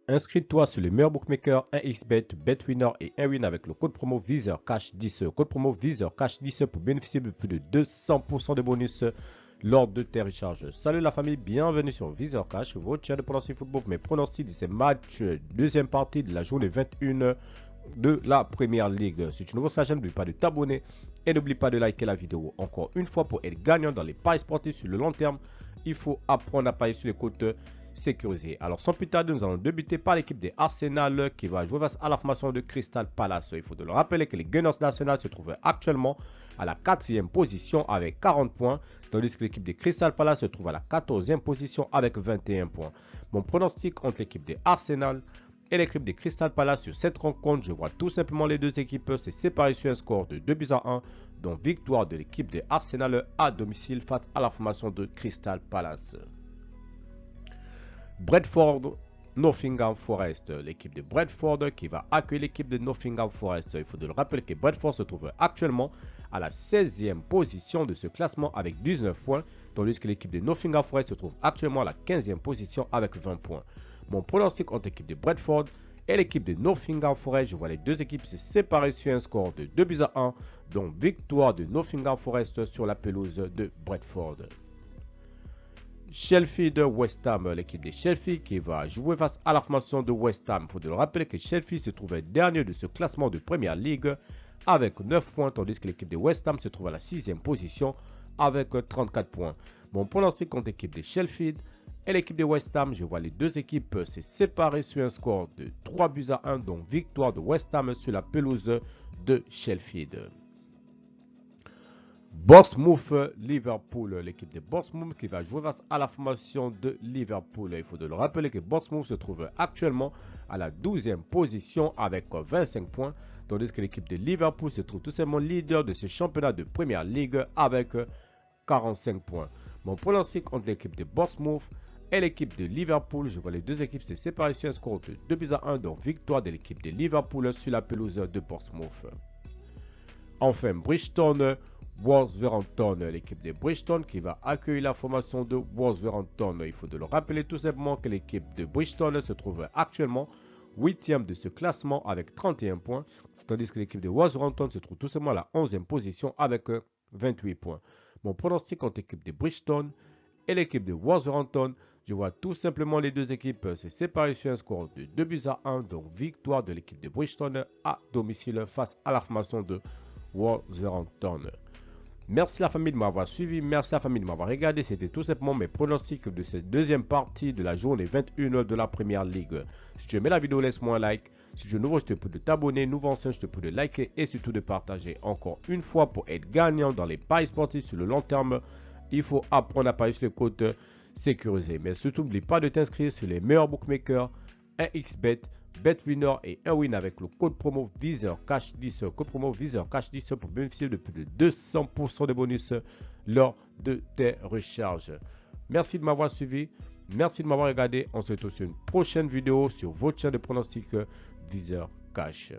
Inscris-toi sur les meilleurs bookmakers 1xBet, BetWinner et 1win avec le code promo VISEURCASH10. Code promo VISEURCASH10 pour bénéficier de plus de 200% de bonus lors de tes recharges. Salut la famille, bienvenue sur VISEURCASH, votre chaîne de pronostic football, mes pronostics de ces matchs, deuxième partie de la journée 21 de la Première Ligue. Si tu es nouveau sur la chaîne, n'oublie pas de t'abonner et n'oublie pas de liker la vidéo. Encore une fois, pour être gagnant dans les paris sportifs sur le long terme, il faut apprendre à parier sur les côtes sécurisées. Alors sans plus tarder, nous allons débuter par l'équipe des Arsenal qui va jouer face à la formation de Crystal Palace. Il faut de le rappeler que les Gunners d'Arsenal se trouvent actuellement à la 4e position avec 40 points, tandis que l'équipe des Crystal Palace se trouve à la 14e position avec 21 points. Mon pronostic entre l'équipe des Arsenal et l'équipe des Crystal Palace sur cette rencontre, je vois tout simplement les deux équipes se séparer sur un score de 2-1, dont victoire de l'équipe des Arsenal à domicile face à la formation de Crystal Palace. Brentford, Nottingham Forest, l'équipe de Brentford qui va accueillir l'équipe de Nottingham Forest. Il faut de le rappeler que Brentford se trouve actuellement à la 16e position de ce classement avec 19 points, tandis que l'équipe de Nottingham Forest se trouve actuellement à la 15e position avec 20 points. Mon pronostic entre l'équipe de Brentford et l'équipe de Nottingham Forest, je vois les deux équipes se séparer sur un score de 2-1, dont victoire de Nottingham Forest sur la pelouse de Brentford. Sheffield West Ham, l'équipe de Sheffield qui va jouer face à la formation de West Ham. Il faut de le rappeler que Sheffield se trouvait dernier de ce classement de Première Ligue avec 9 points, tandis que l'équipe de West Ham se trouve à la 6e position avec 34 points. Mon pronostic contre l'équipe de Sheffield et l'équipe de West Ham, je vois les deux équipes se séparer sur un score de 3-1, donc victoire de West Ham sur la pelouse de Sheffield. Bournemouth, Liverpool, l'équipe de Bournemouth qui va jouer face à la formation de Liverpool. Il faut de le rappeler que Bournemouth se trouve actuellement à la 12e position avec 25 points, tandis que l'équipe de Liverpool se trouve tout simplement leader de ce championnat de Première Ligue avec 45 points. Mon pronostic entre l'équipe de Bournemouth et l'équipe de Liverpool, je vois les deux équipes se séparer sur un score de 2-1, donc victoire de l'équipe de Liverpool sur la pelouse de Bournemouth. Enfin, Bridgestone, Wolverhampton, l'équipe de Bridgestone qui va accueillir la formation de Wolverhampton. Il faut de le rappeler tout simplement que l'équipe de Bridgestone se trouve actuellement 8e de ce classement avec 31 points, tandis que l'équipe de Wolverhampton se trouve tout simplement à la 11e position avec 28 points. Mon pronostic contre l'équipe de Bridgestone et l'équipe de Wolverhampton, je vois tout simplement les deux équipes se séparer sur un score de 2-1, donc victoire de l'équipe de Bridgestone à domicile face à la formation de Wolverhampton. Merci la famille de m'avoir suivi, merci la famille de m'avoir regardé. C'était tout simplement mes pronostics de cette deuxième partie de la journée 21 de la Première Ligue. Si tu aimais la vidéo, laisse-moi un like. Si tu es nouveau, je te prie de t'abonner. Nouveau ancien, je te prie de liker et surtout de partager. Encore une fois, pour être gagnant dans les paris sportifs sur le long terme, il faut apprendre à parier sur les côtes sécurisées. Mais surtout, n'oublie pas de t'inscrire sur les meilleurs bookmakers 1xBet, BetWinner et 1win avec le code promo VISEURCASH10. Code promo VISEURCASH10 pour bénéficier de plus de 200% de bonus lors de tes recharges. Merci de m'avoir suivi. Merci de m'avoir regardé. On se retrouve sur une prochaine vidéo sur votre chaîne de pronostic VISEURCASH.